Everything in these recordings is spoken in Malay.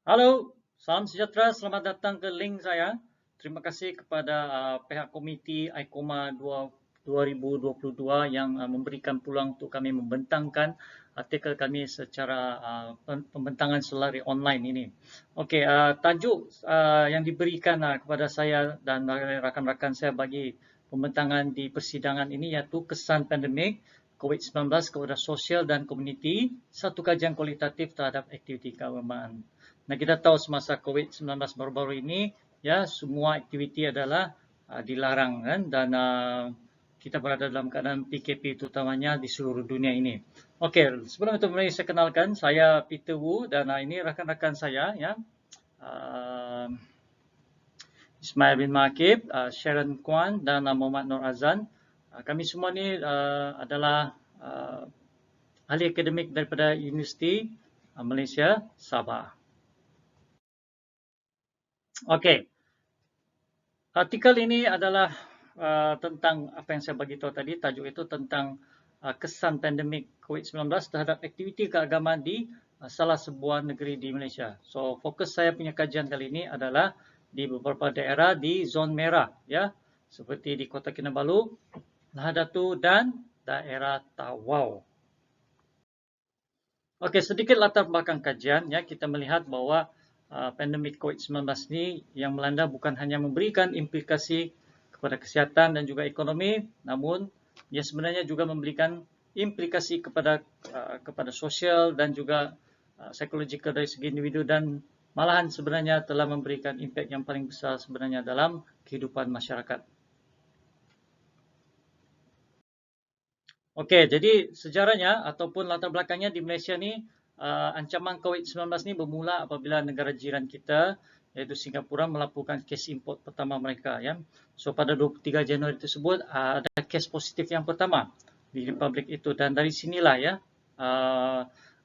Halo, salam sejahtera. Selamat datang ke link saya. Terima kasih kepada pihak komiti ICOMA 2022 yang memberikan peluang untuk kami membentangkan artikel kami secara pembentangan selari online ini. Okey, tajuk yang diberikan kepada saya dan rakan-rakan saya bagi pembentangan di persidangan ini iaitu kesan pandemik COVID-19 kepada sosial dan komuniti, satu kajian kualitatif terhadap aktiviti keagamaan. Nah, kita tahu semasa COVID-19 baru-baru ini, ya semua aktiviti adalah dilarang kan, dan kita berada dalam keadaan PKP terutamanya di seluruh dunia ini. Okey, sebelum itu mari saya kenalkan, saya Peter Wu dan ini rakan-rakan saya ya. Ismail bin Makib, Sharon Kwan dan Muhammad Nur Azan. Kami semua ni adalah ahli akademik daripada Universiti Malaysia Sabah. Okey, artikel ini adalah tentang apa yang saya bagi tahu tadi. Tajuk itu tentang kesan pandemik COVID-19 terhadap aktiviti keagamaan di salah sebuah negeri di Malaysia. So, fokus saya punya kajian kali ini adalah di beberapa daerah di zon merah, ya, seperti di Kota Kinabalu, Lahadatu dan daerah Tawau. Okey, sedikit latar belakang kajian, ya, kita melihat bahawa pandemik COVID-19 ini yang melanda bukan hanya memberikan implikasi kepada kesihatan dan juga ekonomi, namun ia sebenarnya juga memberikan implikasi kepada sosial dan juga psikologikal dari segi individu, dan malahan sebenarnya telah memberikan impak yang paling besar sebenarnya dalam kehidupan masyarakat. Okey, jadi sejarahnya ataupun latar belakangnya di Malaysia ni, ancaman COVID-19 ni bermula apabila negara jiran kita iaitu Singapura melaporkan kes import pertama mereka, ya. So pada 23 Januari tersebut ada kes positif yang pertama di republik itu, dan dari sinilah ya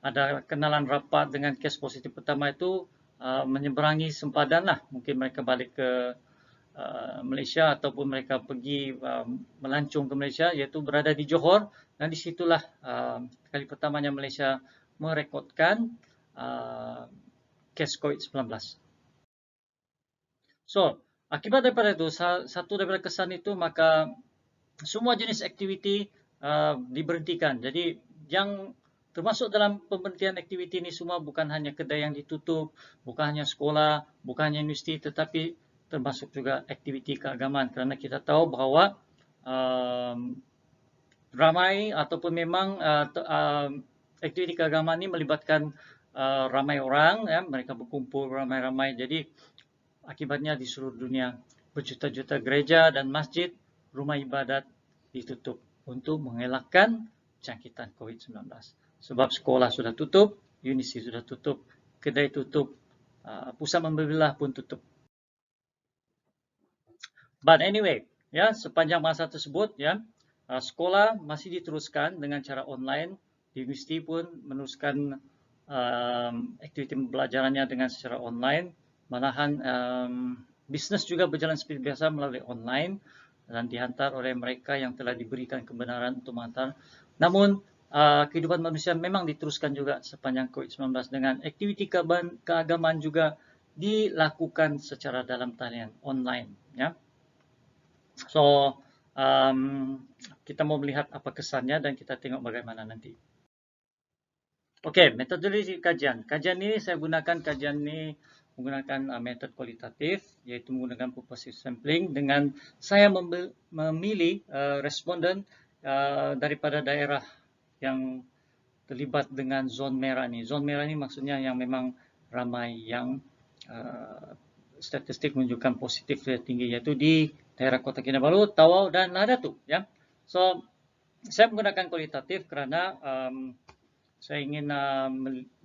ada kenalan rapat dengan kes positif pertama itu menyeberangi sempadan lah, mungkin mereka balik ke Malaysia ataupun mereka pergi melancong ke Malaysia, iaitu berada di Johor, dan di situlah kali pertamanya Malaysia merekodkan kes COVID-19. So, akibat daripada itu, satu daripada kesan itu, maka semua jenis aktiviti diberhentikan. Jadi yang termasuk dalam pemberhentian aktiviti ini semua bukan hanya kedai yang ditutup, bukan hanya sekolah, bukan hanya universiti, tetapi termasuk juga aktiviti keagamaan, kerana kita tahu bahawa ramai ataupun memang aktiviti keagamaan ini melibatkan ramai orang, ya, mereka berkumpul ramai-ramai. Jadi akibatnya di seluruh dunia berjuta-juta gereja dan masjid, rumah ibadat ditutup untuk mengelakkan jangkitan COVID-19. Sebab sekolah sudah tutup, universiti sudah tutup, kedai tutup, pusat membeli pun tutup. But anyway, ya, sepanjang masa tersebut, ya, sekolah masih diteruskan dengan cara online. Universiti pun meneruskan aktiviti pembelajarannya dengan secara online. Malahan bisnes juga berjalan seperti biasa melalui online dan dihantar oleh mereka yang telah diberikan kebenaran untuk menghantar. Namun kehidupan manusia memang diteruskan juga sepanjang COVID-19 dengan aktiviti keagamaan juga dilakukan secara dalam talian online, ya. So, kita mau melihat apa kesannya dan kita tengok bagaimana nanti. Okey, metodologi kajian. Kajian ini saya gunakan menggunakan metode kualitatif, iaitu menggunakan purposive sampling, dengan saya memilih responden daripada daerah yang terlibat dengan zon merah ni. Zon merah ni maksudnya yang memang ramai yang statistik menunjukkan positif tinggi, iaitu di daerah Kota Kinabalu, Tawau dan Lahadatu, ya. So, saya menggunakan kualitatif kerana saya ingin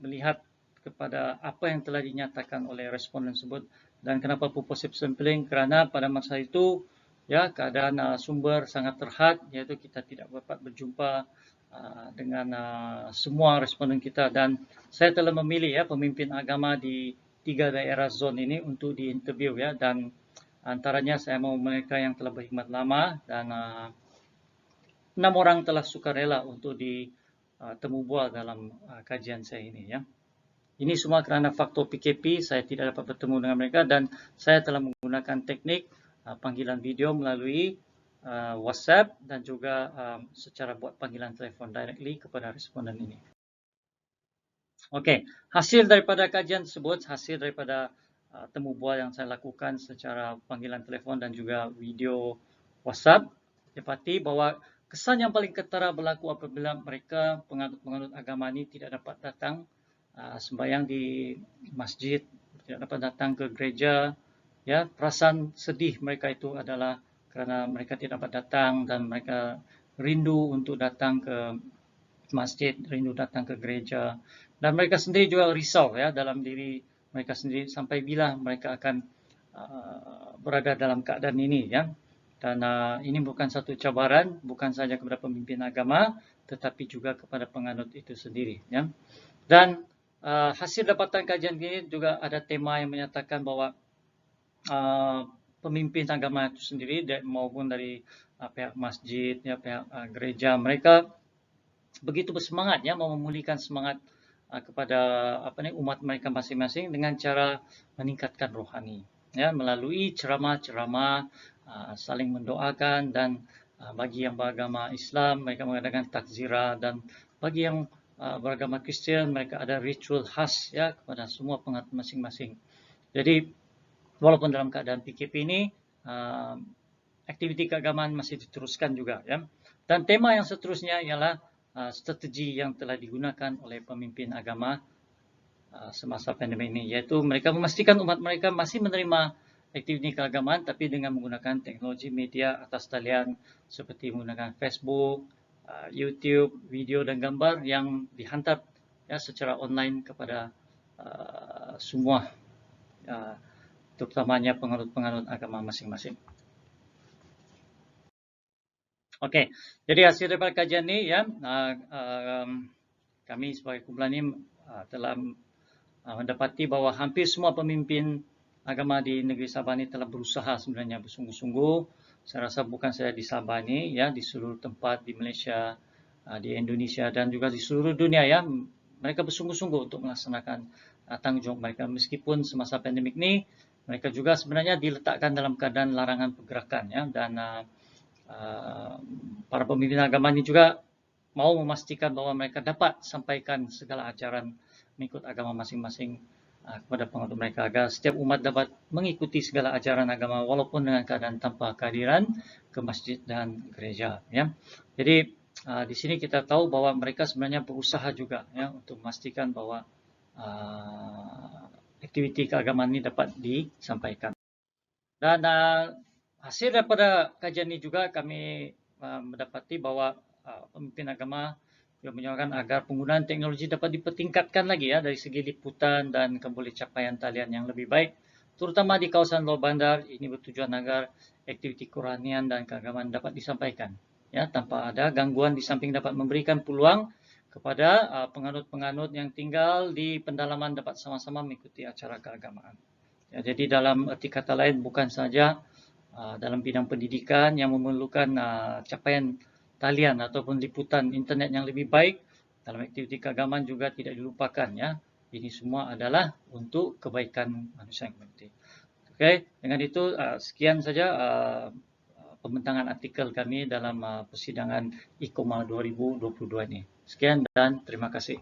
melihat kepada apa yang telah dinyatakan oleh responden tersebut. Dan kenapa purposive sampling? Kerana pada masa itu, ya, keadaan sumber sangat terhad, iaitu kita tidak dapat berjumpa dengan semua responden kita, dan saya telah memilih, ya, pemimpin agama di 3 daerah zon ini untuk diinterview, ya, dan antaranya saya mahu mereka yang telah berkhidmat lama, dan 6 orang telah sukarela untuk ditemu bual dalam kajian saya ini, ya. Ini semua kerana faktor PKP, saya tidak dapat bertemu dengan mereka dan saya telah menggunakan teknik panggilan video melalui WhatsApp dan juga secara buat panggilan telefon directly kepada responden ini. Okey, hasil daripada kajian tersebut, hasil daripada temu bual yang saya lakukan secara panggilan telefon dan juga video WhatsApp, dapati bahawa kesan yang paling ketara berlaku apabila mereka penganut-penganut agama ini tidak dapat datang sembahyang di masjid, tidak dapat datang ke gereja. Ya, perasaan sedih mereka itu adalah kerana mereka tidak dapat datang dan mereka rindu untuk datang ke masjid, rindu datang ke gereja. Dan mereka sendiri juga risau ya dalam diri mereka sendiri sampai bila mereka akan berada dalam keadaan ini ya. Dan ini bukan satu cabaran, bukan saja kepada pemimpin agama, tetapi juga kepada penganut itu sendiri ya. Dan hasil dapatan kajian ini juga ada tema yang menyatakan bahawa pemimpin agama itu sendiri maupun dari pihak masjid, ya, pihak gereja, mereka begitu bersemangat ya memulihkan semangat kepada umat mereka masing-masing dengan cara meningkatkan rohani ya melalui ceramah-ceramah, saling mendoakan dan bagi yang beragama Islam mereka mengadakan takzirah dan bagi yang beragama Kristian mereka ada ritual khas ya kepada semua penganut masing-masing. Jadi walaupun dalam keadaan PKP ini aktiviti keagamaan masih diteruskan juga ya. Dan tema yang seterusnya ialah strategi yang telah digunakan oleh pemimpin agama semasa pandemik ini, iaitu mereka memastikan umat mereka masih menerima aktiviti keagamaan tapi dengan menggunakan teknologi media atas talian seperti menggunakan Facebook, YouTube, video dan gambar yang dihantar ya secara online kepada semua terutamanya penganut-penganut agama masing-masing. Okey, jadi hasil daripada kajian ni ya, kami sebagai kumpulan ini telah mendapati bahawa hampir semua pemimpin agama di negeri Sabah ini telah berusaha sebenarnya bersungguh-sungguh. Saya rasa bukan saja di Sabah ini ya, di seluruh tempat di Malaysia, di Indonesia dan juga di seluruh dunia ya, mereka bersungguh-sungguh untuk melaksanakan tanggungjawab mereka meskipun semasa pandemik ni mereka juga sebenarnya diletakkan dalam keadaan larangan pergerakan ya dan para pemimpin agama ini juga mau memastikan bahawa mereka dapat sampaikan segala ajaran mengikut agama masing-masing kepada penganut mereka agar setiap umat dapat mengikuti segala ajaran agama walaupun dengan keadaan tanpa kehadiran ke masjid dan gereja ya. Jadi di sini kita tahu bahawa mereka sebenarnya berusaha juga ya untuk memastikan bahawa aktiviti keagamaan ini dapat disampaikan. Dan hasil daripada kajian ini juga kami mendapati bahawa pemimpin agama juga menyuarakan agar penggunaan teknologi dapat dipertingkatkan lagi ya dari segi liputan dan kembali capaian talian yang lebih baik, terutama di kawasan luar bandar. Ini bertujuan agar aktiviti kerohanian dan keagamaan dapat disampaikan ya tanpa ada gangguan, di samping dapat memberikan peluang kepada penganut-penganut yang tinggal di pendalaman dapat sama-sama mengikuti acara keagamaan. Ya, jadi dalam erti kata lain bukan saja dalam bidang pendidikan yang memerlukan capaian talian ataupun liputan internet yang lebih baik, dalam aktiviti keagamaan juga tidak dilupakan ya. Ini semua adalah untuk kebaikan manusia yang penting. Okey, dengan itu sekian saja pembentangan artikel kami dalam persidangan ICOMA 2022 ini. Sekian dan terima kasih.